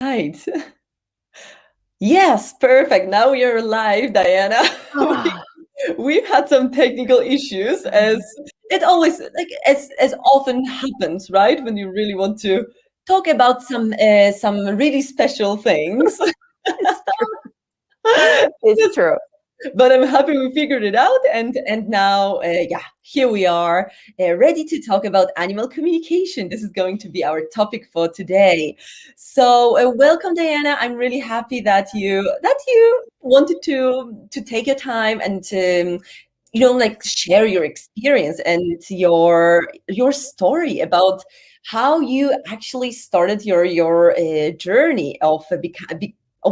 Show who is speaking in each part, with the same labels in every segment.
Speaker 1: Right. Yes, perfect. Now you're live, Diana.
Speaker 2: Ah,
Speaker 1: We've had some technical issues as it always as often happens, right? When you really want to talk about some really special things.
Speaker 2: it's true. It's true.
Speaker 1: But I'm happy we figured it out, and now, yeah, here we are, ready to talk about animal communication. This is going to be our topic for today. So, welcome, Diana. I'm really happy that you wanted to take your time and to like share your experience and your story about how you actually started your journey of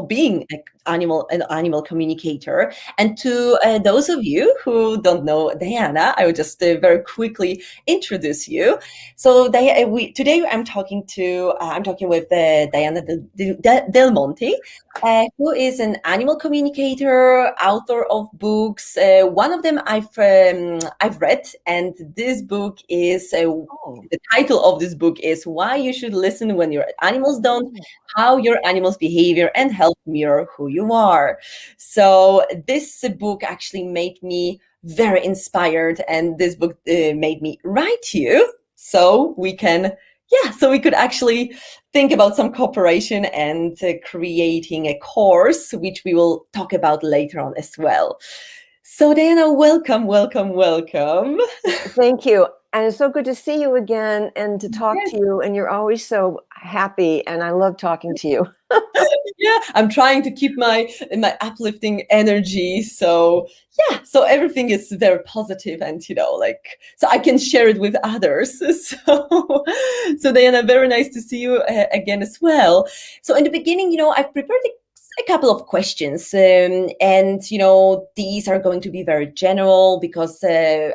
Speaker 1: being an animal communicator. And to those of you who don't know Diana, I will just very quickly introduce you. So today I'm talking with Diana DelMonte, who is an animal communicator, author of books. One of them I've read, and this book is
Speaker 2: Oh,
Speaker 1: the title of this book is "Why You Should Listen When Your Animals Don't: How Your Animal's Behavior and Health Mirror Who You Are." So this book actually made me very inspired, and this book made me write you so we could actually think about some cooperation and creating a course, which we will talk about later on as well. So Diana, welcome, welcome, welcome.
Speaker 2: thank you. And it's so good to see you again and to talk
Speaker 1: Yes.
Speaker 2: to you. And you're always so happy. And I love talking to you.
Speaker 1: Yeah, I'm trying to keep my uplifting energy. So yeah, so everything is very positive, and like so I can share it with others. So Diana, very nice to see you again as well. So in the beginning, I've prepared a couple of questions, and these are going to be very general because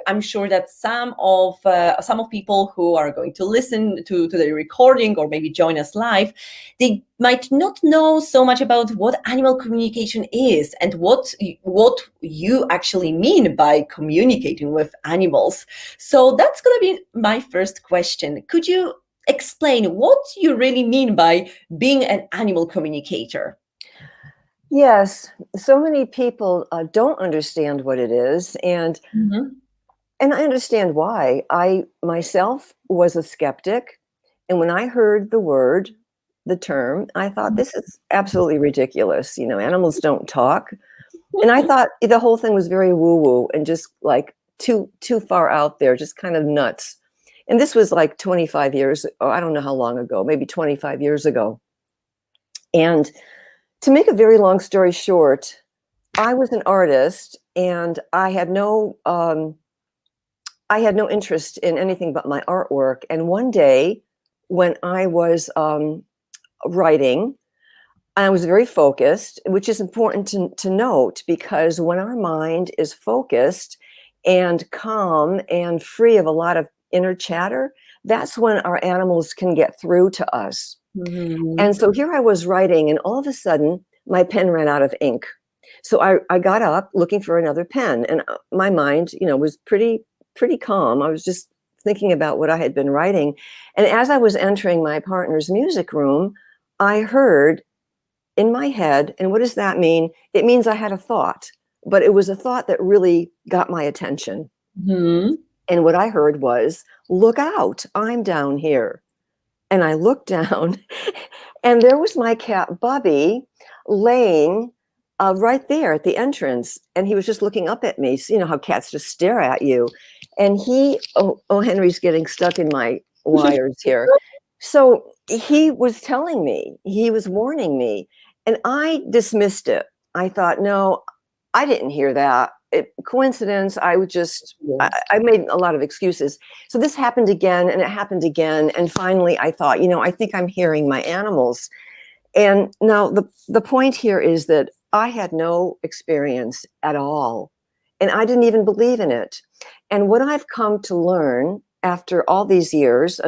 Speaker 1: I'm sure that some of people who are going to listen to the recording or maybe join us live, they might not know so much about what animal communication is and what you actually mean by communicating with animals. So that's going to be my first question. Could you explain what you really mean by being an animal communicator?
Speaker 2: Yes. So many people don't understand what it is.
Speaker 1: Mhm.
Speaker 2: And I understand why. I myself was a skeptic. And when I heard the term, I thought this is absolutely ridiculous. Animals don't talk. And I thought the whole thing was very woo-woo and just like too far out there, just kind of nuts. And this was like 25 years, or I don't know how long ago, maybe 25 years ago. And to make a very long story short, I was an artist and I had no interest in anything but my artwork. And one day when I was writing, I was very focused, which is important to note because when our mind is focused and calm and free of a lot of inner chatter, that's when our animals can get through to us.
Speaker 1: Mhm.
Speaker 2: And so here I was writing, and all of a sudden, my pen ran out of ink. So I got up looking for another pen, and my mind, was pretty calm. I was just thinking about what I had been writing. And as I was entering my partner's music room, I heard in my head. And what does that mean? It means I had a thought, but it was a thought that really got my attention.
Speaker 1: Mhm.
Speaker 2: And what I heard was, look out, I'm down here. And I looked down, and there was my cat, Bubby, laying right there at the entrance. And he was just looking up at me. So, you know how cats just stare at you. And Henry's getting stuck in my wires here. So he was telling me, he was warning me, and I dismissed it. I thought, no, I didn't hear that. Coincidence. I made a lot of excuses. So this happened again, and it happened again. And finally, I thought, I think I'm hearing my animals. And now the point here is that I had no experience at all, and I didn't even believe in it. And what I've come to learn after all these years,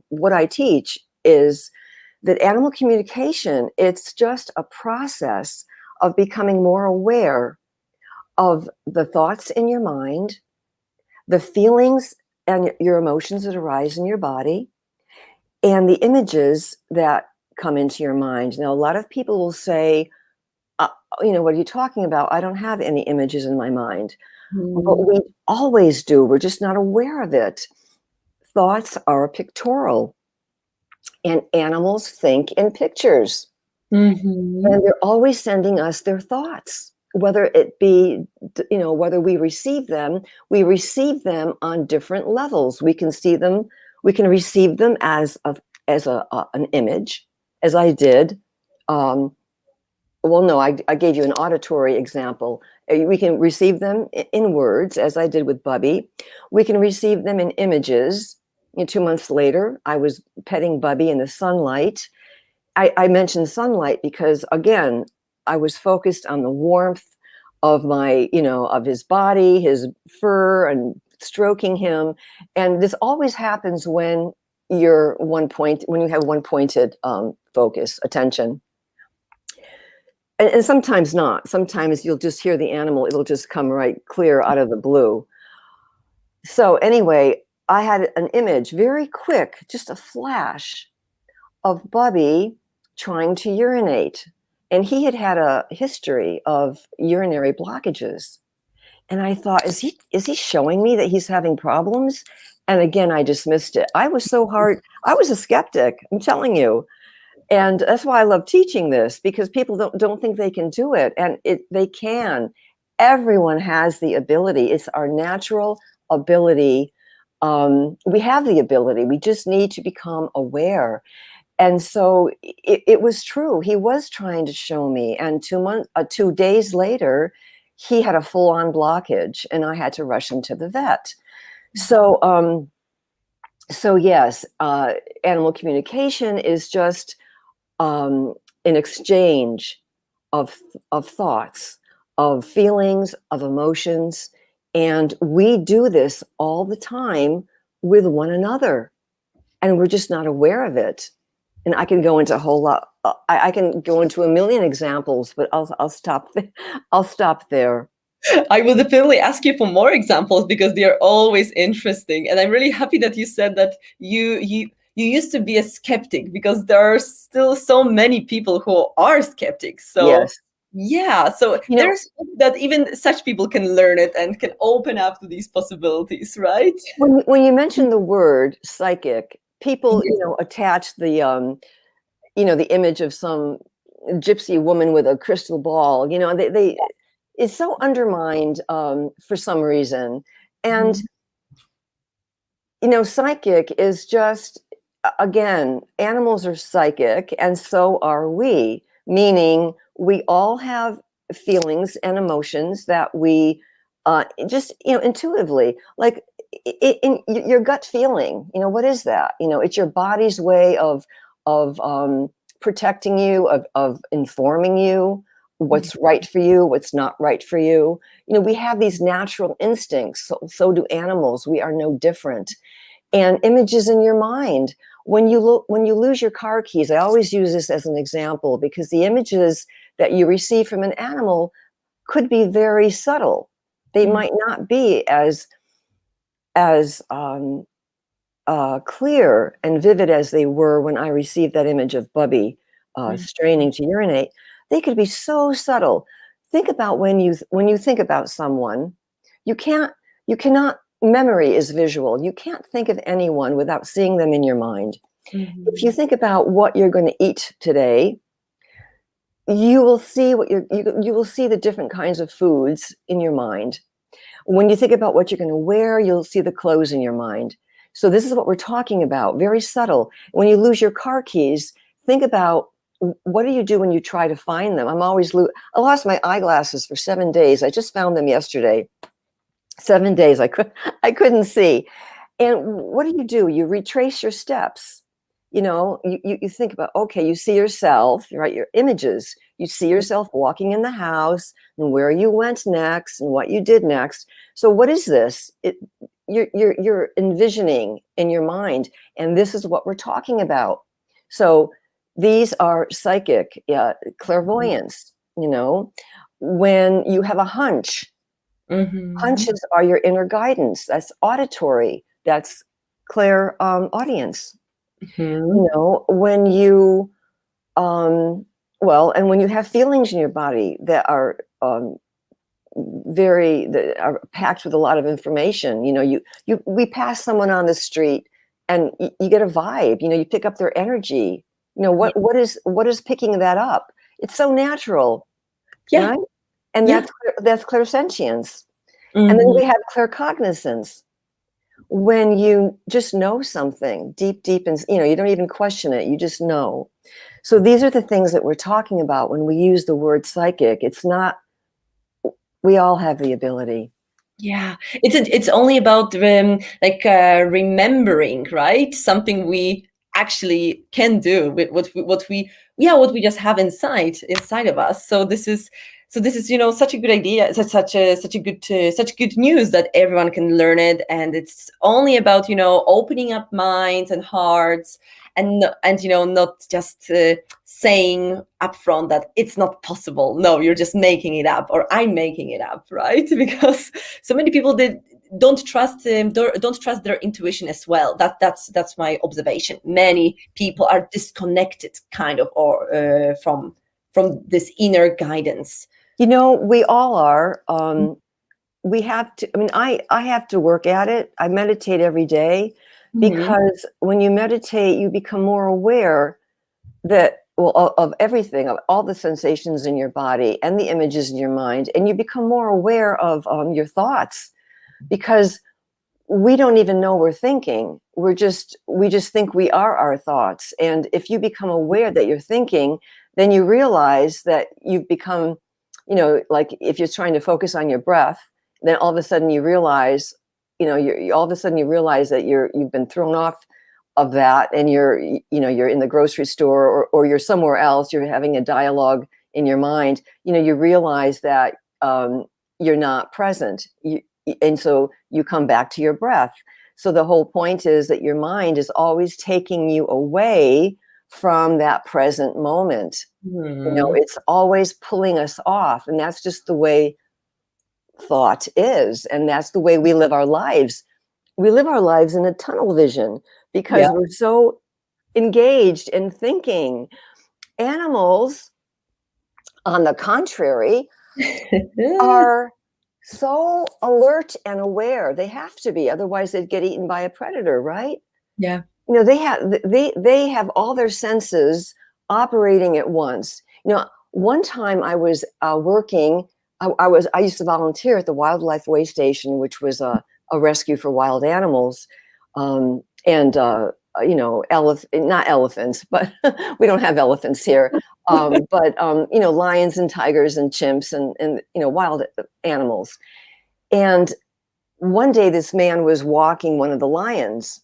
Speaker 2: what I teach is that animal communication, it's just a process of becoming more aware of the thoughts in your mind, the feelings and your emotions that arise in your body, and the images that come into your mind. Now, a lot of people will say, what are you talking about? I don't have any images in my mind. But we always do. We're just not aware of it. Thoughts are pictorial, and animals think in pictures.
Speaker 1: Mm-hmm.
Speaker 2: And they're always sending us their thoughts, whether it be, whether we receive them on different levels. We can receive them as an image, as I did. Well, no, I gave you an auditory example. We can receive them in words, as I did with Bubby. We can receive them in images. 2 months later, I was petting Bubby in the sunlight. I mentioned sunlight because, again, I was focused on the warmth of of his body, his fur, and stroking him. And this always happens when when you have one pointed focus, attention. And sometimes not. Sometimes you'll just hear the animal. It'll just come right clear out of the blue. So anyway, I had an image, very quick, just a flash of Bubby trying to urinate. And he had a history of urinary blockages. And I thought, is he showing me that he's having problems? And again, I dismissed it. I was so hard. I was a skeptic, I'm telling you. And that's why I love teaching this, because people don't think they can do it. And they can. Everyone has the ability. It's our natural ability. We have the ability. We just need to become aware. And so it was true. He was trying to show me. And 2 days later, he had a full-on blockage, and I had to rush him to the vet. So yes, animal communication is just an exchange of thoughts, of feelings, of emotions. And we do this all the time with one another, and we're just not aware of it. And I can go into a whole lot. I can go into a million examples, but I'll stop. I'll stop there.
Speaker 1: I will definitely ask you for more examples because they are always interesting. And I'm really happy that you said that you used to be a skeptic, because there are still so many people who are skeptics. So
Speaker 2: Yes.
Speaker 1: yeah, so there's hope that even such people can learn it and can open up to these possibilities, right?
Speaker 2: When you mention the word psychic, people,
Speaker 1: Yes.
Speaker 2: attach the image of some gypsy woman with a crystal ball. They it's so undermined for some reason. And psychic is just, again, animals are psychic, and so are we. Meaning, we all have feelings and emotions that we just intuitively, like in your gut feeling. What is that? It's your body's way of protecting you, of informing you what's right for you, what's not right for you. We have these natural instincts. So do animals. We are no different. And images in your mind. When you lose your car keys, I always use this as an example, because the images that you receive from an animal could be very subtle. They might not be as clear and vivid as they were when I received that image of Bubby straining to urinate. They could be so subtle. Think about when you think about someone, you cannot. Memory is visual. You can't think of anyone without seeing them in your mind. If you think about what you're going to eat today, you will see you will see the different kinds of foods in your mind. When you think about what you're going to wear, you'll see the clothes in your mind. So this is what we're talking about, very subtle. When you lose your car keys, think about, what do you do when you try to find them? I lost my eyeglasses for 7 days. I just found them yesterday. 7 days, I couldn't see. And what do? You retrace your steps. You think about, okay, you see yourself, right? Your images. You see yourself walking in the house, and where you went next, and what you did next. So what is this? You're envisioning in your mind, and this is what we're talking about. So these are psychic, clairvoyance. When you have a hunch. Hunches are your inner guidance. That's auditory. That's clair audience. When you Well, and when you have feelings in your body that are that are packed with a lot of information, we pass someone on the street and you get a vibe, you pick up their energy.
Speaker 1: Yeah.
Speaker 2: What is picking that up? It's so natural,
Speaker 1: Yeah.
Speaker 2: right? And
Speaker 1: Yeah.
Speaker 2: that's clairsentience. And then
Speaker 1: Mhm.
Speaker 2: we have claircognizance. When you just know something deep, and you don't even question it, you just know. So these are the things that we're talking about when we use the word psychic. It's not, we all have the ability.
Speaker 1: Yeah, it's only about remembering, right? Something we actually can do with what we just have inside of us. So this is such a good idea. Such good news that everyone can learn it, and it's only about opening up minds and hearts, and not just saying upfront that it's not possible. No, you're just making it up, or I'm making it up, right? Because so many people that don't trust their intuition as well. That's my observation. Many people are disconnected, kind of, or from this inner guidance.
Speaker 2: We all are. We have to, I have to work at it. I meditate every day,
Speaker 1: Mhm.
Speaker 2: because when you meditate, you become more aware that, well, of everything, of all the sensations in your body and the images in your mind, and you become more aware of your thoughts, because we don't even know we're thinking. We just think we are our thoughts. And if you become aware that you're thinking, then you realize that you've become, like if you're trying to focus on your breath, then all of a sudden you realize, all of a sudden you realize that you've been thrown off of that, and you're in the grocery store, or you're somewhere else, you're having a dialogue in your mind, you realize that you're not present. And so you come back to your breath. So the whole point is that your mind is always taking you away from that present moment.
Speaker 1: Mhm.
Speaker 2: It's always pulling us off, and that's just the way thought is, and that's the way we live our lives. We live our lives in a tunnel vision
Speaker 1: Yeah.
Speaker 2: because we're so engaged in thinking. Animals, on the contrary, are so alert and aware. They have to be, otherwise they'd get eaten by a predator, right?
Speaker 1: Yeah.
Speaker 2: They have all their senses operating at once. One time I was working. I used to volunteer at the Wildlife Way Station, which was a rescue for wild animals, and not elephants, but we don't have elephants here. But lions and tigers and chimps and wild animals. And one day this man was walking one of the lions,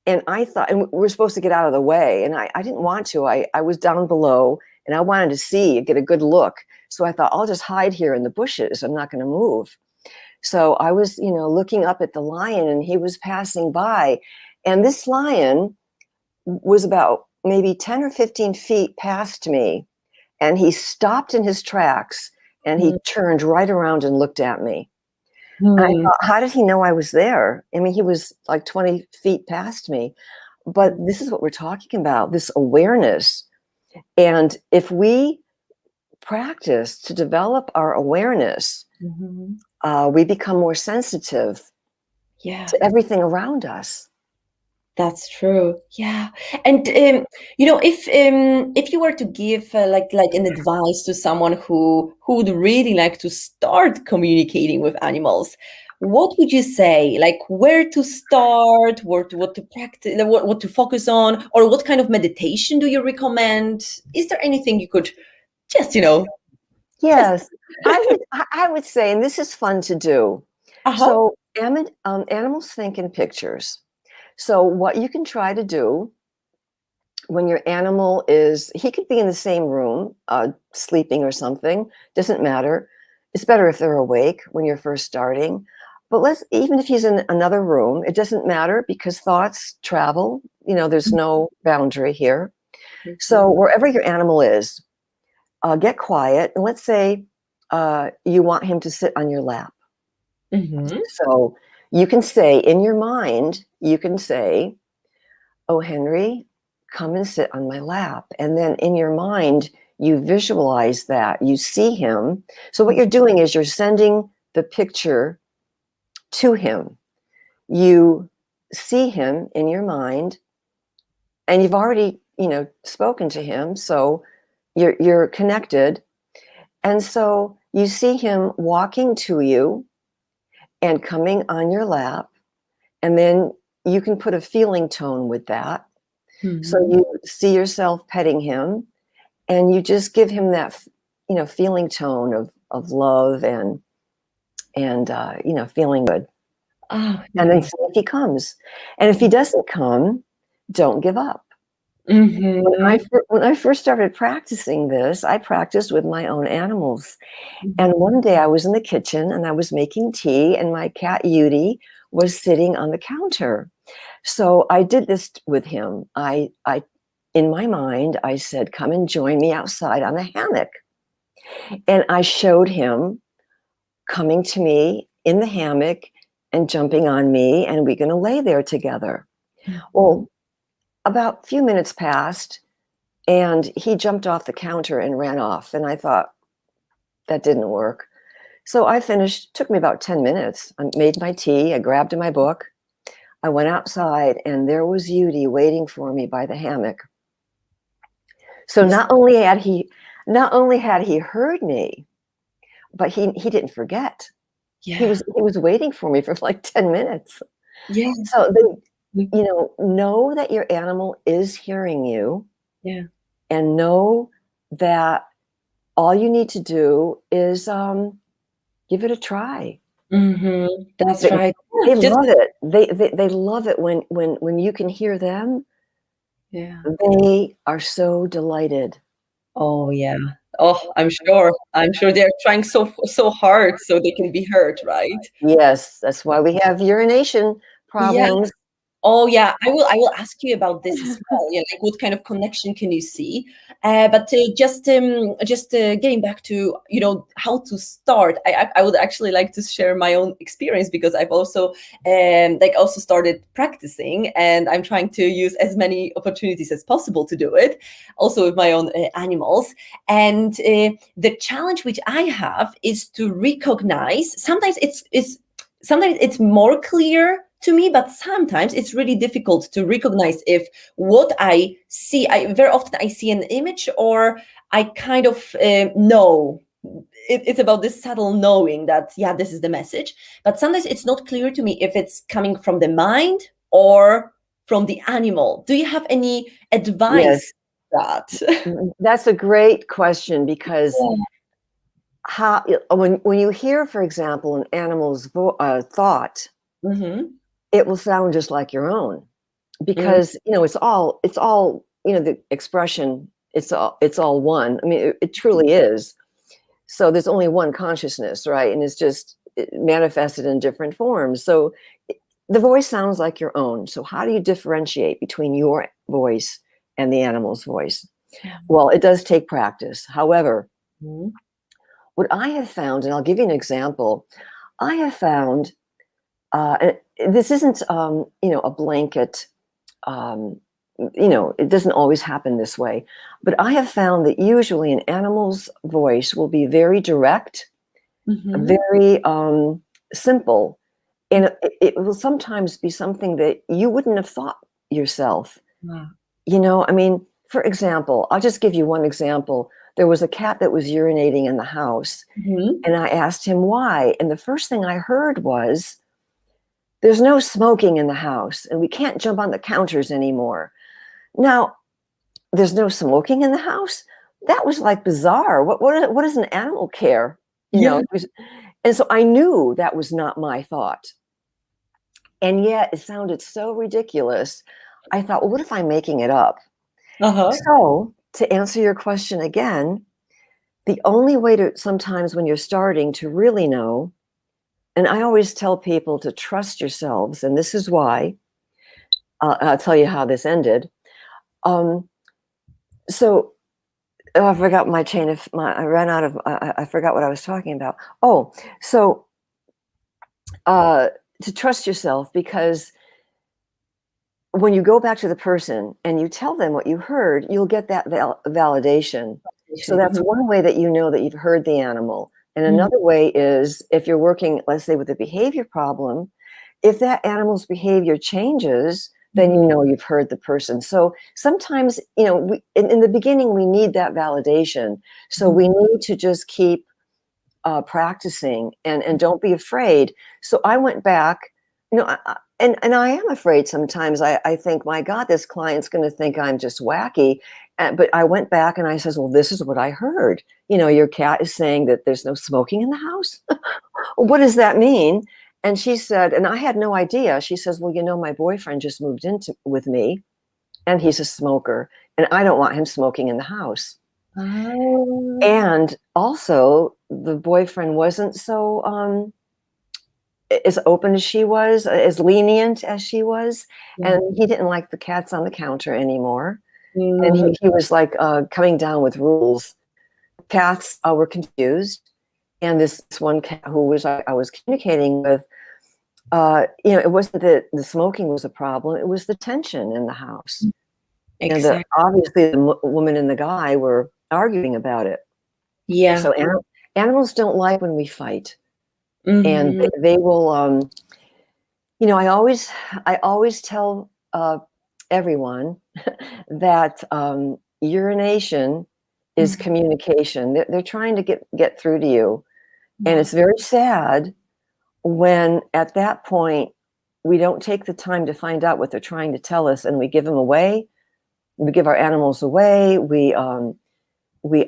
Speaker 2: and I thought, and we're supposed to get out of the way, and I didn't want to. I was down below, and I wanted to get a good look. So I thought, I'll just hide here in the bushes. I'm not going to move. So I was, looking up at the lion, and he was passing by, and this lion was about maybe 10 or 15 feet past me, and he stopped in his tracks, and he turned right around and looked at me. And I
Speaker 1: Mhm.
Speaker 2: thought, how did he know I was there? I mean, he was like 20 feet past me. But this is what we're talking about, this awareness. And if we practice to develop our awareness,
Speaker 1: Mhm.
Speaker 2: we become more sensitive
Speaker 1: Yeah.
Speaker 2: to everything around us.
Speaker 1: That's true. Yeah. And if you were to give like an advice to someone who would really like to start communicating with animals, what would you say? Like where to start, what to practice, what to focus on, or what kind of meditation do you recommend? Is there anything you could just just
Speaker 2: Yes, I would say, and this is fun to do.
Speaker 1: uh-huh.
Speaker 2: So animals think in pictures. So what you can try to do when your animal he could be in the same room, sleeping or something, doesn't matter. It's better if they're awake when you're first starting. But even if he's in another room, it doesn't matter, because thoughts travel. There's no boundary here. So
Speaker 1: Mhm.
Speaker 2: wherever your animal is, get quiet. And let's say you want him to sit on your lap.
Speaker 1: Mhm.
Speaker 2: So you can say in your mind, you can say, "Oh, Henry, come and sit on my lap. And then in your mind, you visualize that, you see him. So what you're doing is you're sending the picture to him. You see him in your mind, and you've already, spoken to him. So you're connected. And so you see him walking to you and coming on your lap. And then you can put a feeling tone with that. So
Speaker 1: Mhm.
Speaker 2: you see yourself petting him, and you just give him that, feeling tone of love and feeling good.
Speaker 1: Oh,
Speaker 2: And then
Speaker 1: nice.
Speaker 2: see if he comes. And if he doesn't come, don't give up.
Speaker 1: Mhm.
Speaker 2: When I first started practicing this, I practiced with my own animals. And
Speaker 1: Mhm.
Speaker 2: one day I was in the kitchen and I was making tea, and my cat Yudi was sitting on the counter. So I did this with him. I in my mind, I said, "Come and join me outside on the hammock." And I showed him coming to me in the hammock and jumping on me, and we're going to lay there together.
Speaker 1: Mhm.
Speaker 2: Well, about a few minutes passed, and he jumped off the counter and ran off. And I thought, that didn't work. So I finished, took me about 10 minutes. I made my tea, I grabbed my book, I went outside, and there was Yudi waiting for me by the hammock. So
Speaker 1: Yes.
Speaker 2: not only had he heard me, but he didn't forget.
Speaker 1: Yeah.
Speaker 2: He was waiting for me for like 10 minutes.
Speaker 1: Yeah.
Speaker 2: So the
Speaker 1: Mm.
Speaker 2: know that your animal is hearing you,
Speaker 1: Yeah.
Speaker 2: and know that all you need to do is give it a try.
Speaker 1: Mhm. That's
Speaker 2: They,
Speaker 1: right. Yeah,
Speaker 2: they
Speaker 1: just
Speaker 2: love it. They love it when you can hear them.
Speaker 1: yeah.
Speaker 2: They are so delighted.
Speaker 1: Oh, yeah. Oh, I'm sure. I'm sure they're trying so hard so they can be heard, right?
Speaker 2: Yes, that's why we have urination
Speaker 1: Yeah.
Speaker 2: problems.
Speaker 1: Oh, yeah. I will ask you about this as well. Yeah, like what kind of connection can you see? But getting back to how to start. I would actually like to share my own experience because I've also also started practicing, and I'm trying to use as many opportunities as possible to do it, also with my own animals. And the challenge which I have is to recognize. Sometimes it's more clear to me, but sometimes it's really difficult to recognize if what I see. I very often I see an image, or I kind of know. It's about this subtle knowing that yeah, this is the message. But sometimes it's not clear to me if it's coming from the mind or from the animal. Do you have any
Speaker 2: Yes,
Speaker 1: advice for that?
Speaker 2: that's a great question, because
Speaker 1: Yeah.
Speaker 2: when you hear, for example, an animal's thought,
Speaker 1: Mm-hmm.
Speaker 2: it will sound just like your own, because it's all the expression. It's all one. I mean, it truly is. So there's only one consciousness, right? And it's just manifested in different forms. So the voice sounds like your own. So how do you differentiate between your voice and the animal's voice? Well, it does take practice. However,
Speaker 1: Mm-hmm.
Speaker 2: what I have found, and I'll give you an example, I have found, this isn't, a blanket, um, it doesn't always happen this way, but I have found that usually an animal's voice will be very direct,
Speaker 1: Mm-hmm.
Speaker 2: very simple, and it will sometimes be something that you wouldn't have thought yourself.
Speaker 1: Wow.
Speaker 2: I mean, for example, I'll just give you one example. There was a cat that was urinating in the house,
Speaker 1: Mm-hmm.
Speaker 2: and I asked him why. And the first thing I heard was, "There's no smoking in the house, and we can't jump on the counters anymore." Now, there's no smoking in the house? That was like bizarre. What does an animal care?
Speaker 1: Yeah.
Speaker 2: And so I knew that was not my thought. And yet it sounded so ridiculous. I thought, well, what if I'm making it up?
Speaker 1: Uh-huh.
Speaker 2: So, to answer your question again, the only way to sometimes when you're starting to really know, and I always tell people to trust yourselves, and this is why. I'll tell you how this ended. Um, so I forgot my chain of my. I ran out of. I forgot what I was talking about. Oh, so uh, to trust yourself, because when you go back to the person and you tell them what you heard, you'll get that validation. So that's one way that you know that you've heard the animal. And another way is if you're working, let's say, with a behavior problem, if that animal's behavior changes, then you know you've heard the person. So sometimes, you know, in the beginning, we need that validation. So we need to just keep practicing and don't be afraid. So I went back, you know, and I am afraid sometimes. I think, my God, this client's going to think I'm just wacky. But I went back and I says, well, this is what I heard. You know, your cat is saying that there's no smoking in the house. What does that mean? And she said, and I had no idea. She says, well, you know, my boyfriend just moved in with me and he's a smoker and I don't want him smoking in the house.
Speaker 1: Oh.
Speaker 2: And also the boyfriend wasn't so as open as she was, as lenient as she was. And he didn't like the cats on the counter anymore. And he was like coming down with rules. Cats were confused. And this one cat who I was communicating with, you know, it wasn't that the smoking was a problem. It was the tension in the house.
Speaker 1: Exactly.
Speaker 2: And obviously the woman and the guy were arguing about it.
Speaker 1: Yeah.
Speaker 2: So animals don't like when we fight. And they will, you know, I always tell everyone that urination is communication. They're trying to get through to you. And it's very sad when at that point we don't take the time to find out what they're trying to tell us and we give them away. We give our animals away. We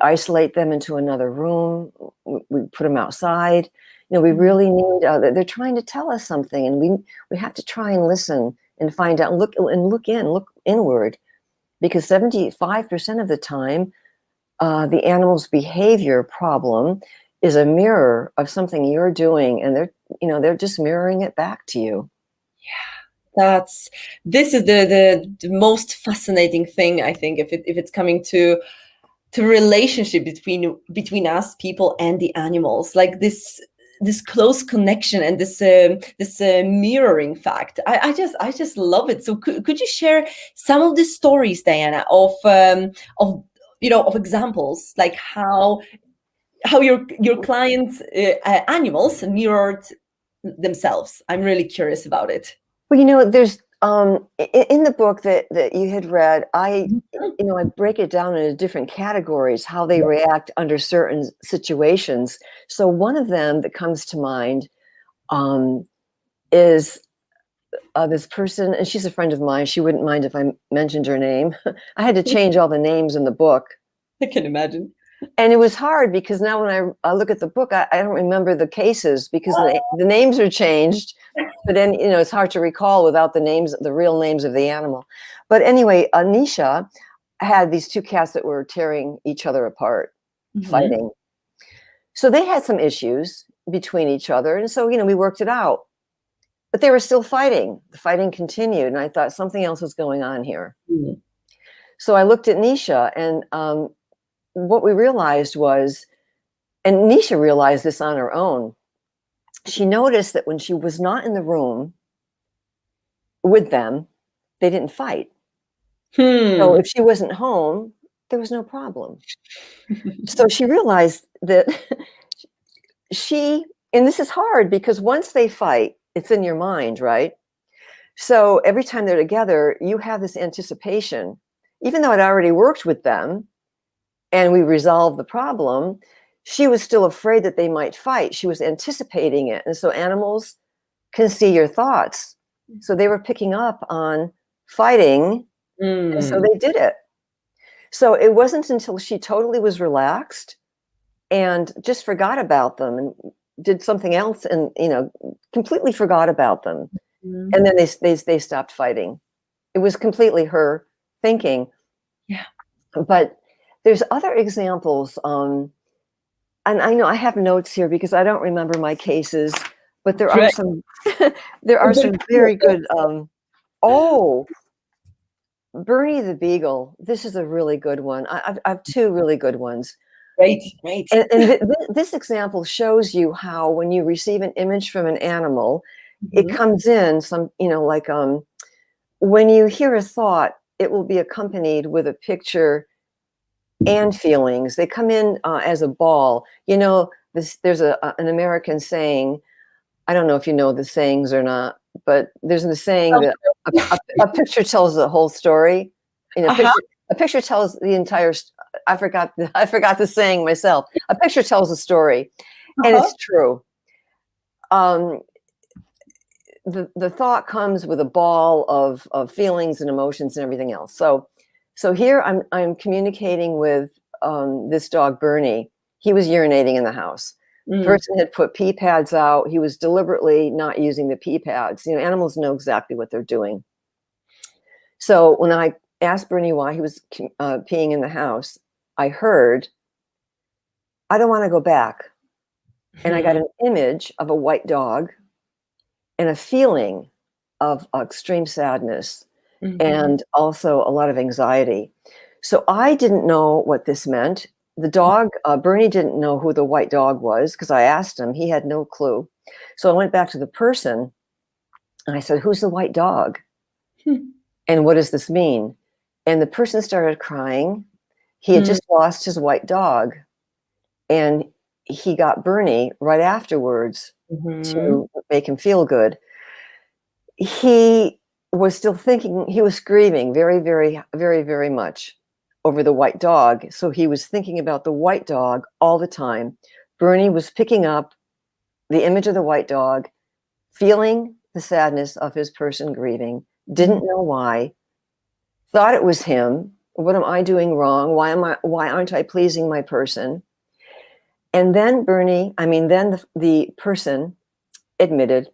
Speaker 2: isolate them into another room. We put them outside. You know, we really need, they're trying to tell us something and we have to try and listen and find out, look inward, because 75% of the time, the animal's behavior problem is a mirror of something you're doing, and they're just mirroring it back to you.
Speaker 1: Yeah, this is the most fascinating thing, I think, if it's coming to relationship between us people and the animals, like this close connection and this mirroring fact. I just love it. So could you share some of the stories, Diana, of of examples, like how your clients animals mirrored themselves? I'm really curious about it.
Speaker 2: Well, you know, there's in the book that you had read, I break it down into different categories, how they react under certain situations. So one of them that comes to mind is this person, and she's a friend of mine. She wouldn't mind if I mentioned her name. I had to change all the names in the book.
Speaker 1: I can imagine.
Speaker 2: And it was hard because now when I look at the book, I don't remember the cases because the names are changed. But then, you know, it's hard to recall without the real names of the animal. But anyway, Anisha had these two cats that were tearing each other apart, fighting. So they had some issues between each other. And so, you know, we worked it out. But they were still fighting. The fighting continued. And I thought something else was going on here. So I looked at Nisha, and what we realized was, and Nisha realized this on her own, she noticed that when she was not in the room with them, they didn't fight. So if she wasn't home, there was no problem. So she realized that and this is hard because once they fight, it's in your mind, right? So every time they're together, you have this anticipation, even though I'd already worked with them and we resolved the problem, she was still afraid that they might fight. She was anticipating it. And so animals can see your thoughts. So they were picking up on fighting. And so they did it. So it wasn't until she totally was relaxed and just forgot about them and did something else and, you know, completely forgot about them. And then they stopped fighting. It was completely her thinking.
Speaker 1: Yeah.
Speaker 2: But there's other examples. And I know I have notes here because I don't remember my cases, but there are some very good. Bernie the Beagle. This is a really good one. I have two really good ones.
Speaker 1: Great.
Speaker 2: And this example shows you how when you receive an image from an animal, it comes in some, you know, like when you hear a thought, it will be accompanied with a picture and feelings. They come in as a ball. You know, there's an American saying. I don't know if you know the sayings or not, but there's a saying that a picture tells the whole story. You know,
Speaker 1: Uh-huh.
Speaker 2: a picture tells the entire. I forgot the saying myself. A picture tells a story, and
Speaker 1: Uh-huh.
Speaker 2: it's true. Um, the thought comes with a ball of feelings and emotions and everything else. So here I'm communicating with this dog Bernie. He was urinating in the house. The
Speaker 1: Mm.
Speaker 2: person had put pee pads out. He was deliberately not using the pee pads. You know, animals know exactly what they're doing. So when I asked Bernie why he was peeing in the house, I heard, "I don't want to go back." And I got
Speaker 1: Hmm.
Speaker 2: an image of a white dog and a feeling of extreme sadness
Speaker 1: Mhm.
Speaker 2: and also a lot of anxiety. So I didn't know what this meant. The dog, Bernie didn't know who the white dog was because I asked him. He had no clue. So I went back to the person and I said, "Who's the white dog?
Speaker 1: Hmm.
Speaker 2: And what does this mean?" And the person started crying. He had
Speaker 1: Hmm.
Speaker 2: just lost his white dog. And he got Bernie right afterwards
Speaker 1: Mhm.
Speaker 2: to make him feel good. He was still thinking, he was grieving very, very, very, very much over the white dog. So he was thinking about the white dog all the time. Bernie was picking up the image of the white dog, feeling the sadness of his person grieving,
Speaker 1: Mhm.
Speaker 2: didn't know why, thought it was him. What am I doing wrong? Why aren't I pleasing my person? And then then the person admitted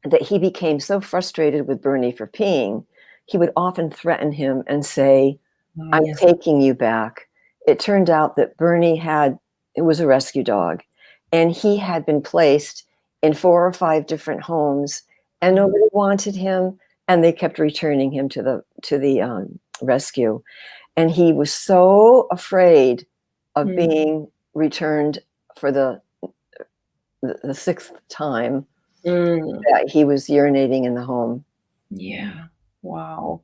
Speaker 2: that he became so frustrated with Bernie for peeing, he would often threaten him and say,
Speaker 1: Ah,
Speaker 2: "I'm
Speaker 1: yes.
Speaker 2: taking you back." It turned out that it was a rescue dog, and he had been placed in 4 or 5 different homes, and
Speaker 1: Mhm.
Speaker 2: nobody wanted him, and they kept returning him to the rescue. And he was so afraid of
Speaker 1: Mm.
Speaker 2: being returned for the sixth time
Speaker 1: Mm.
Speaker 2: that he was urinating in the home.
Speaker 1: Yeah. Wow.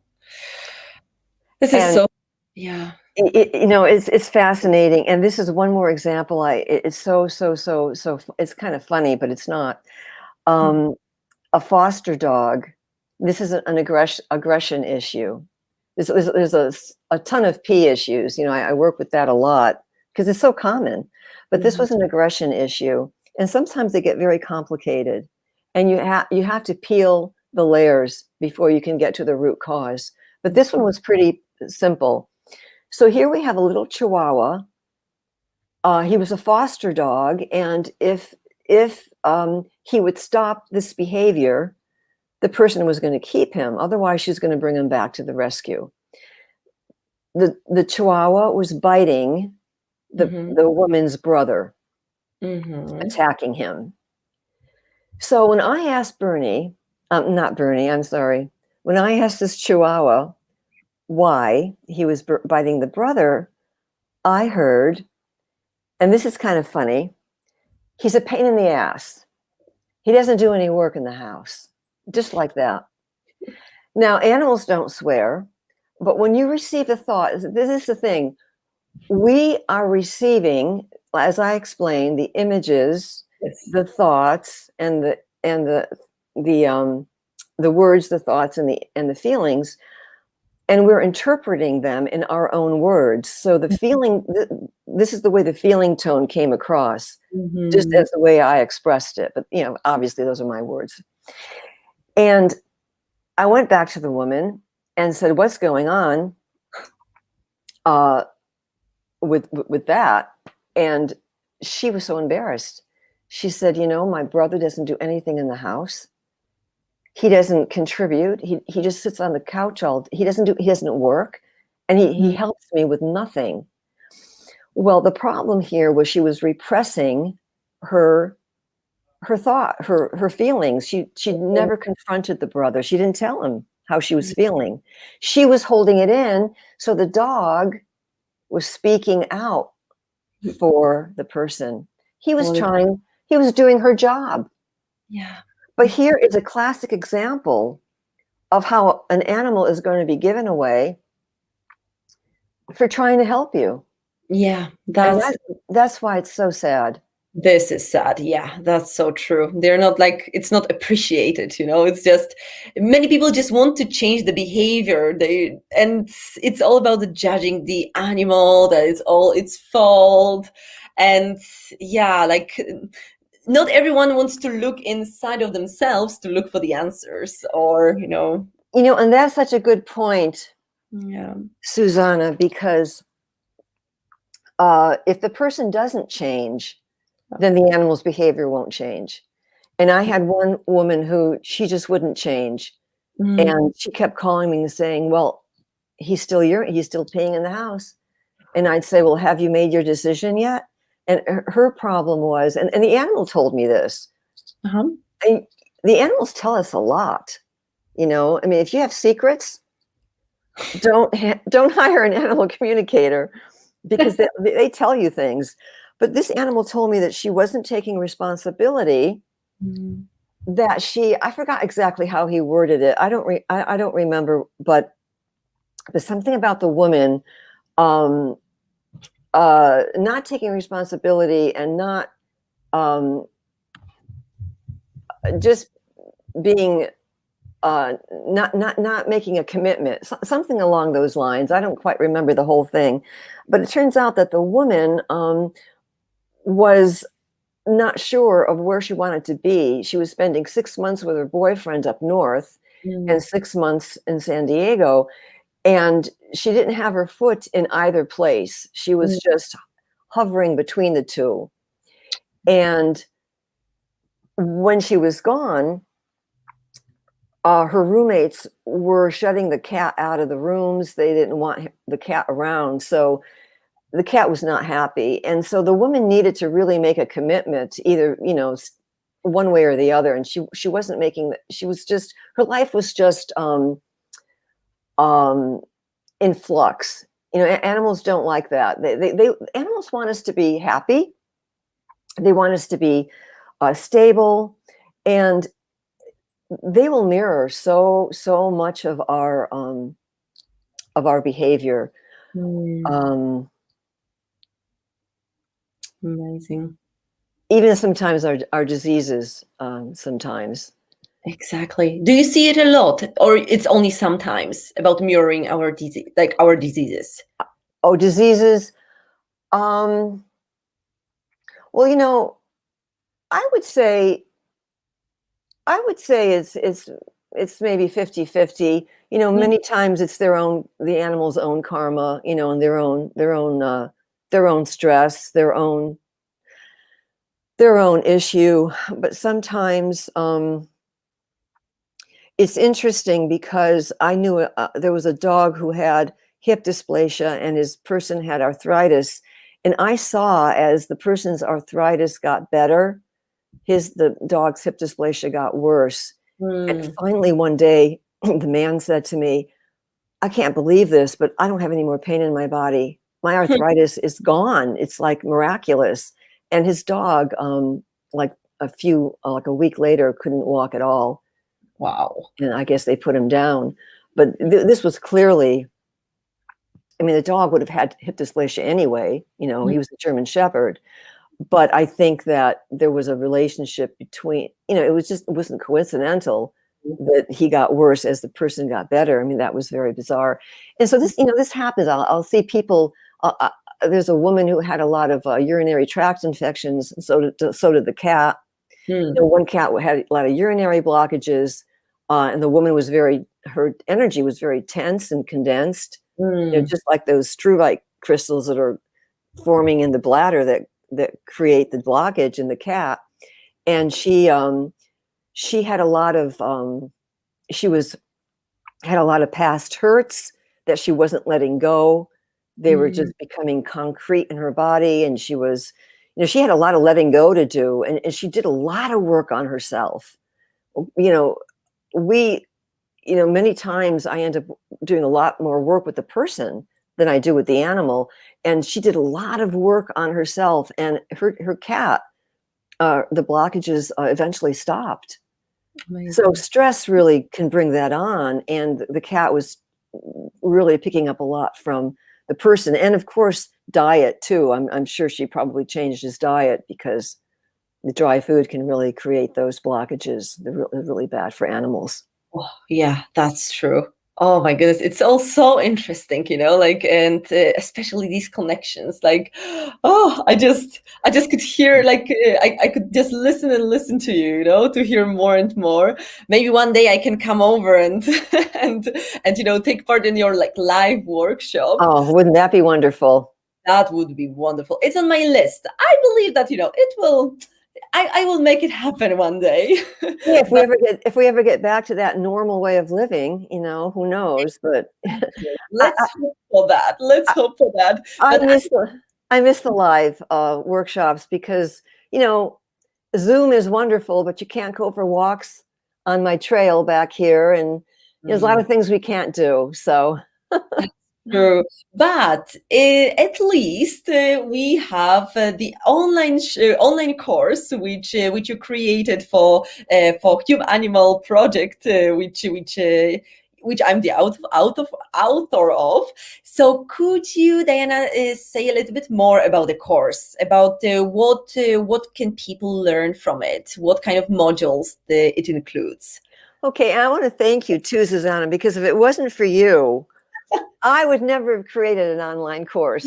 Speaker 1: This is
Speaker 2: And
Speaker 1: so yeah.
Speaker 2: it's fascinating. And this is one more example. It's so. It's kind of funny, but it's not.
Speaker 1: Mm.
Speaker 2: Um, a foster dog. This is an aggression issue. There's a ton of pee issues. You know, I work with that a lot because it's so common. But this
Speaker 1: Mhm.
Speaker 2: was an aggression issue, and sometimes they get very complicated, and you have to peel the layers before you can get to the root cause. But this one
Speaker 1: Mhm.
Speaker 2: was pretty simple. So here we have a little Chihuahua. He was a foster dog, and if he would stop this behavior, the person was going to keep him. Otherwise, she's going to bring him back to the rescue. The Chihuahua was biting
Speaker 1: Mhm.
Speaker 2: the woman's brother,
Speaker 1: Mhm.
Speaker 2: attacking him. So when I asked Bernie, not Bernie, I'm sorry, when I asked this Chihuahua why he was biting the brother, I heard, and this is kind of funny, he's a pain in the ass. He doesn't do any work in the house, just like that. Now, animals don't swear, but when you receive a thought, this is the thing, we are receiving, as I explained, the images,
Speaker 1: Yes.
Speaker 2: the thoughts, and the the words, the thoughts, and the feelings, and we're interpreting them in our own words. So the feeling, this is the way the feeling tone came across, just
Speaker 1: Mhm.
Speaker 2: as the way I expressed it. But obviously, those are my words. And I went back to the woman and said, "What's going on uh, with that?" And she was so embarrassed. She said, "My brother doesn't do anything in the house. He doesn't contribute. He just sits on the couch all. He doesn't work, and he
Speaker 1: Mm.
Speaker 2: helps me with nothing." Well, the problem here was she was repressing her her feelings. She never confronted the brother. She didn't tell him how she was feeling. She was holding it in, so the dog was speaking out for the person.
Speaker 1: Well,
Speaker 2: He was doing her job.
Speaker 1: yeah.
Speaker 2: But
Speaker 1: Ex
Speaker 2: here is a classic example of how an animal is going to be given away for trying to help you.
Speaker 1: Yeah,
Speaker 2: And
Speaker 1: that's
Speaker 2: that's why it's so sad.
Speaker 1: this is sad. Yeah, that's so true. They're not like, it's not appreciated, you know. It's just many people just want to change the behavior. And it's all about the judging the animal, that it's all its fault. And yeah, like not everyone wants to look inside of themselves to look for the answers, or, you know.
Speaker 2: And that's such a good point,
Speaker 1: Yeah.
Speaker 2: Susanna, because if the person doesn't change, then the animal's behavior won't change. And I had one woman who she just wouldn't change.
Speaker 1: Mm.
Speaker 2: And she kept calling me and saying, well, he's still peeing in the house. And I'd say, well, have you made your decision yet? And her problem was, and the animal told me this,
Speaker 1: Uh-huh.
Speaker 2: the animals tell us a lot. I mean, if you have secrets, don't hire an animal communicator, because they tell you things. But this animal told me that she wasn't taking responsibility,
Speaker 1: Mm.
Speaker 2: that I forgot exactly how he worded it. I don't remember, but there's something about the woman not taking responsibility and not just being not making a commitment, something along those lines. I don't quite remember the whole thing, but it turns out that the woman was not sure of where she wanted to be. She was spending 6 months with her boyfriend up north and 6 months in San Diego, and she didn't have her foot in either place. She was just hovering between the two. And when she was gone, her roommates were shutting the cat out of the rooms. They didn't want the cat around. So the cat was not happy. And so the woman needed to really make a commitment, either, one way or the other. And she wasn't making, her life was just in flux. Animals don't like that. Animals want us to be happy. They want us to be stable, and they will mirror so much of our behavior.
Speaker 1: Amazing.
Speaker 2: Even sometimes our diseases, sometimes.
Speaker 1: Exactly. Do you see it a lot, or it's only sometimes about mirroring our disease, like our diseases?
Speaker 2: Oh, diseases. Well, I would say it's maybe 50-50. Many times it's the animal's own karma, and their own stress, their own issue. But sometimes it's interesting, because I knew there was a dog who had hip dysplasia, and his person had arthritis. And I saw, as the person's arthritis got better, the dog's hip dysplasia got worse. And finally one day, the man said to me, I can't believe this, but I don't have any more pain in my body. My arthritis is gone. It's like miraculous. And his dog, like a week later, couldn't walk at all.
Speaker 1: Wow.
Speaker 2: And I guess they put him down. But this was clearly, I mean, the dog would have had hip dysplasia anyway. He was a German Shepherd. But I think that there was a relationship between, it wasn't coincidental that he got worse as the person got better. I mean, that was very bizarre. And so this happens. I'll see people. There's a woman who had a lot of urinary tract infections. And so did the cat. One cat had a lot of urinary blockages, and the woman her energy was very tense and condensed, just like those struvite crystals that are forming in the bladder that create the blockage in the cat. And she had a lot of had a lot of past hurts that she wasn't letting go. They were just becoming concrete in her body, and she was, she had a lot of letting go to do, and she did a lot of work on herself. Many times I end up doing a lot more work with the person than I do with the animal. And she did a lot of work on herself, and her cat, the blockages eventually stopped. So
Speaker 1: Amazing.
Speaker 2: stress really can bring that on, and the cat was really picking up a lot from the person, and of course diet too. I'm sure she probably changed his diet because the dry food can really create those blockages. They're really bad for animals.
Speaker 1: Oh, yeah, that's true. Oh my goodness, it's all so interesting, like, and especially these connections. Like, oh, I just could hear, like, I could just listen and listen to you, to hear more and more. Maybe one day I can come over and and take part in your like live workshop.
Speaker 2: Oh, wouldn't that be wonderful?
Speaker 1: That would be wonderful. It's on my list. I believe that it will. I will make it happen one day.
Speaker 2: Yeah,
Speaker 1: But
Speaker 2: if we ever get back to that normal way of living, who knows? But
Speaker 1: let's hope for that. Let's
Speaker 2: I,
Speaker 1: hope for that.
Speaker 2: I
Speaker 1: But
Speaker 2: miss the live workshops because Zoom is wonderful, but you can't go for walks on my trail back here, and there's a lot
Speaker 1: mm,
Speaker 2: of things we can't do. So
Speaker 1: that's true. But at least we have the online course which you created for Cube Animal Project, which I'm the author of. So could you, Diana, say a little bit more about the course, about what can people learn from it, what kind of modules it includes?
Speaker 2: okay, I want to thank you too, Susanna, because if it wasn't for you, I would never have created an online course.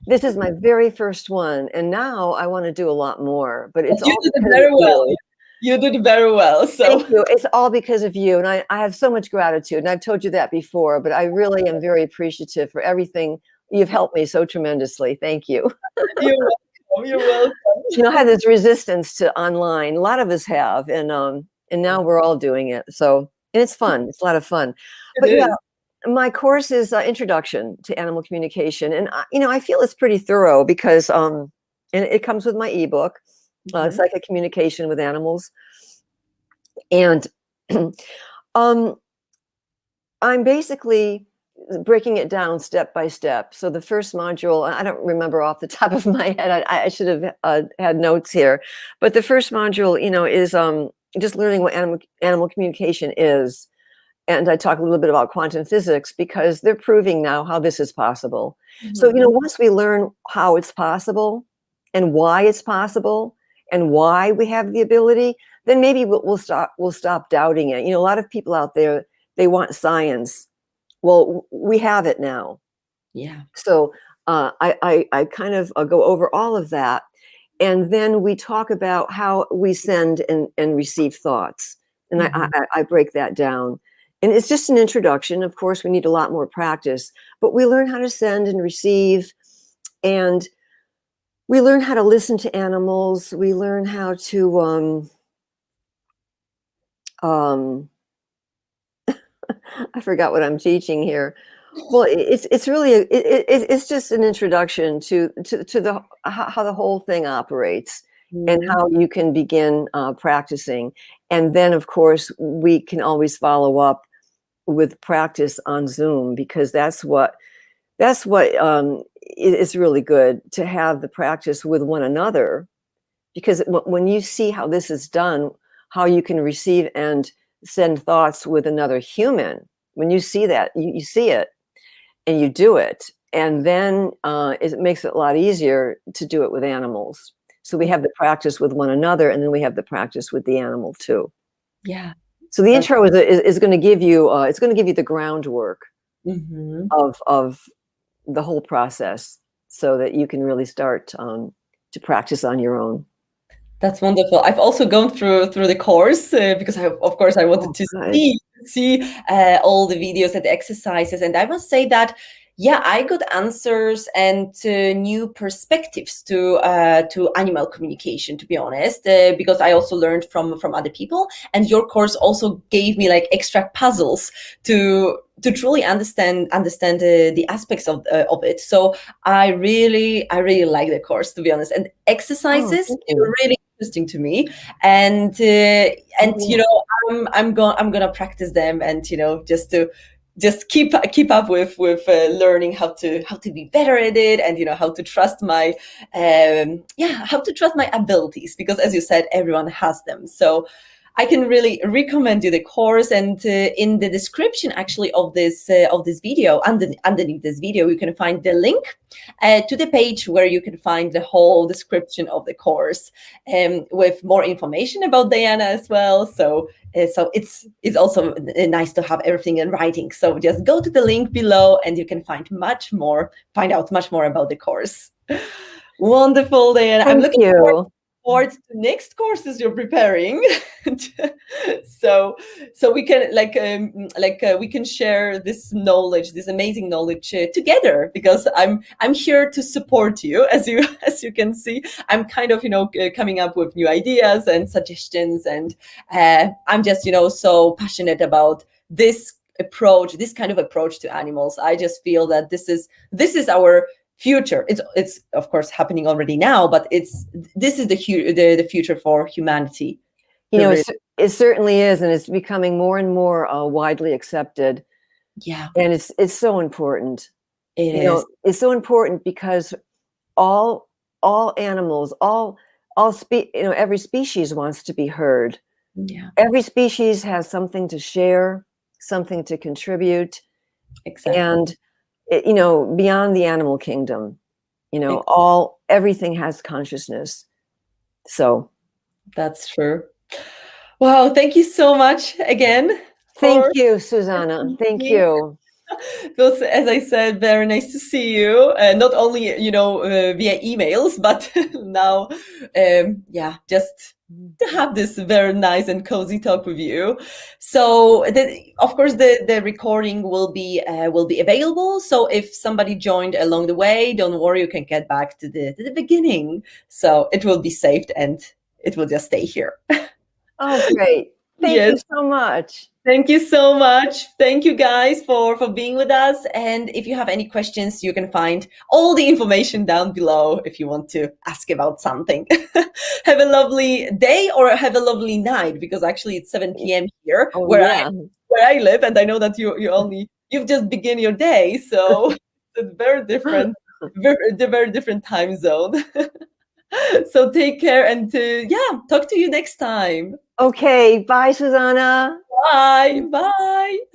Speaker 2: This is my very first one, and now I want to do a lot more, but it's
Speaker 1: You
Speaker 2: all
Speaker 1: did it
Speaker 2: because of
Speaker 1: very well.
Speaker 2: you.
Speaker 1: You did very well.
Speaker 2: Thank
Speaker 1: So
Speaker 2: you. It's all because of you. And I have so much gratitude. And I've told you that before, but I really am very appreciative for everything. You've helped me so tremendously. Thank you.
Speaker 1: you're welcome. You're
Speaker 2: I
Speaker 1: welcome.
Speaker 2: had this resistance to online. A lot of us have, and now we're all doing it. So, and it's fun. It's a lot of fun.
Speaker 1: It
Speaker 2: But yeah,
Speaker 1: is.
Speaker 2: my course is Introduction to Animal Communication, and I feel it's pretty thorough because and it comes with my ebook,
Speaker 1: Mhm.
Speaker 2: Psychic Communication with Animals, and um, I'm basically breaking it down step by step. So the first module, I don't remember off the top of my head. I should have had notes here, but the first module, is just learning what animal communication is, and I talk a little bit about quantum physics because they're proving now how this is possible. So
Speaker 1: Mhm.
Speaker 2: once we learn how it's possible, and why it's possible, and why we have the ability, then maybe we'll stop doubting it. A lot of people out there, they want science. Well, we have it now.
Speaker 1: Yeah.
Speaker 2: So I kind of go over all of that. And then we talk about how we send and receive thoughts. And
Speaker 1: Mhm.
Speaker 2: I break that down. And it's just an introduction. Of course, we need a lot more practice, but we learn how to send and receive. And we learn how to listen to animals. We learn how to um, I forgot what I'm teaching here. Well, it's really it's just an introduction to the how the whole thing operates and
Speaker 1: Mhm.
Speaker 2: how you can begin practicing, and then of course we can always follow up with practice on Zoom because that's what is really good to have the practice with one another because when you see how this is done, how you can receive and send thoughts with another human, when you see that, you see it and you do it. And then it makes it a lot easier to do it with animals. So we have the practice with one another, and then we have the practice with the animal too.
Speaker 1: Yeah.
Speaker 2: So the
Speaker 1: That's
Speaker 2: intro is going to give you it's going to give you the groundwork
Speaker 1: mhm.
Speaker 2: of the whole process, so that you can really start to practice on your own.
Speaker 1: That's wonderful. I've also gone through the course because of course I wanted
Speaker 2: Oh,
Speaker 1: to
Speaker 2: good.
Speaker 1: see all the videos and the exercises, and I must say that yeah, I got answers and new perspectives to animal communication. To be honest, because I also learned from other people, and your course also gave me like extra puzzles to truly understand the aspects of it. So I really like the course, to be honest, and
Speaker 2: Oh,
Speaker 1: exercises
Speaker 2: thank
Speaker 1: they were
Speaker 2: you.
Speaker 1: really interesting to me, and
Speaker 2: Oh, yeah.
Speaker 1: I'm gonna practice them, and just keep up with learning how to be better at it, and how to trust my how to trust my abilities, because as you said, everyone has them. So I can really recommend you the course. And in the description, actually, of this video, underneath this video, you can find the link to the page where you can find the whole description of the course, with more information about Diana as well. So it's also nice to have everything in writing. So just go to the link below, and you can find out much more about the course. Wonderful, Diana. I'm
Speaker 2: Thank
Speaker 1: looking
Speaker 2: you.
Speaker 1: forward to the next courses you're preparing. so we can we can share this knowledge, this amazing knowledge, together, because I'm here to support you, as you as you can see. I'm kind of coming up with new ideas and suggestions, and I'm just so passionate about this approach, this kind of approach to animals. I just feel that this is our future. It's of course happening already now, but this is the future for humanity.
Speaker 2: It certainly is, and it's becoming more and more widely accepted.
Speaker 1: Yeah,
Speaker 2: and it's so important.
Speaker 1: it is.
Speaker 2: It's so important because all animals, every species wants to be heard.
Speaker 1: Yeah,
Speaker 2: Every species has something to share, something to contribute,
Speaker 1: exactly.
Speaker 2: and beyond the animal kingdom, everything has consciousness. So
Speaker 1: That's true. Wow, thank you so much again.
Speaker 2: thank you, Susanna. Thank you.
Speaker 1: It was, as I said, very nice to see you. Not only via emails, but now, just to have this very nice and cozy talk with you. So, of course, the recording will be available. So, if somebody joined along the way, don't worry, you can get back to the beginning. So it will be saved, and it will just stay here.
Speaker 2: Oh, great! Thank
Speaker 1: Yes.
Speaker 2: you so much.
Speaker 1: Thank you so much. Thank you guys for being with us. And if you have any questions, you can find all the information down below if you want to ask about something. Have a lovely day, or have a lovely night, because actually it's 7 p.m. here where I live, and I know that you've just begun your day, so it's very different, very different time zone. So take care, and talk to you next time.
Speaker 2: Okay, bye, Susanna.
Speaker 1: Bye. Bye.